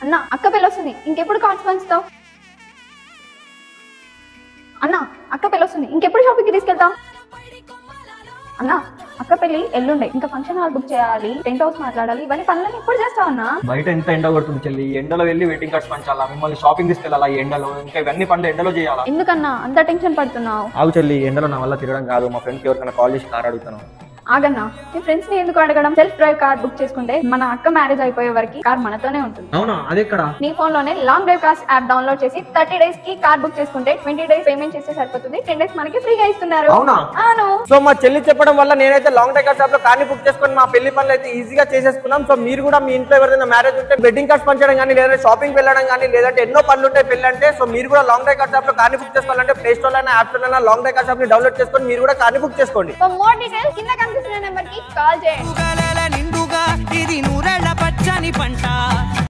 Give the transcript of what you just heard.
అన్న అక్క పెళ్ళి వస్తుంది, ఇంకెప్పుడు కార్డ్స్ పంచుతావు? అన్న అక్క పెళ్ళి వస్తుంది, ఇంకెప్పుడు షాపింగ్కి తీసుకెళ్తాం? అన్న అక్క పెళ్లి ఎల్లుండే, ఇంకా ఫంక్షన్ హాల్ బుక్ చేయాలి, టెంట్ హౌస్ మాట్లాడాలి, ఇవన్నీ పనులను ఎప్పుడు చేస్తావు అన్న? బయట ఎంత ఎండ కొడుతుంది చెల్లి, ఎండలో వెళ్ళి వెయిటింగ్ కార్డ్స్ పంచాలా, మిమ్మల్ని షాపింగ్ తీసుకెళ్ళాలా ఈ ఎండలో, ఇంకా ఇవన్నీ పనులు ఎండలో చేయాలా? ఎందుకన్నా అంత టెన్షన్ పడుతున్నావు? ఆగు చెల్లి, ఎండలో నా వల్ల తిరగడం కాదు, మా ఫ్రెండ్కి ఎవరికైనా కాల్ చేసి కార్ అడుగుతాను. ఆగన్నా, మీ ఫ్రెండ్స్ ని ఎందుకు అడగడం? సెల్ఫ్ డ్రైవ్ కార్ బుక్ చేసుకుంటే మన అక్క మ్యారేజ్ అయిపోయే వరకు కార్ మనతోనే ఉంటుంది. అవునా, అదెక్కడ? నీ ఫోన్ లోనే long drive cars app download చేసి 30 డేస్ కి కార్ బుక్ చేసుకుంటే 20 డేస్ పేమెంట్ చేస్తే సరిపోతుంది. 10 డేస్ మనకి ఫ్రీగా ఇస్తున్నారు. అవునా? అవును. సో మా చెల్లి చెప్పడం వల్ల నేనైతే లాంగ్ డ్రైవ్ కార్స్ యాప్ లో కార్ని బుక్ చేసుకొని మా పెళ్లి పనులు అయితే ఈజీగా చేసేసుకున్నాం. సో మీరు కూడా మీ ఇంట్లో ఎవరైనా మ్యారేజ్ ఉంటే వెడ్డింగ్ కార్డ్స్ పంచడం కానీ, లేదంటే షాపింగ్ వెళ్ళడం కానీ, లేదంటే ఎన్నో పనులు ఉంటాయి పెళ్లి అంటే, సో మీరు కూడా లాంగ్ డ్రైవ్ కార్స్ యాప్ లో కార్ని బుక్ చేసుకోవాలంటే ప్లే స్టోర్ లో యాప్ స్టోర్ లో లాంగ్ డ్రైవ్ కార్స్ యాప్ ని డౌన్లోడ్ చేసుకొని మీరు కూడా కార్ని బుక్ చేసుకోండి. ఫర్ మోర్ డీటెయిల్స్ కింద కనిపిస్తున్న నెంబర్ కి కాల్ చేయండి. నిండుగా ఇది నూరెళ్ళ పచ్చని పంట.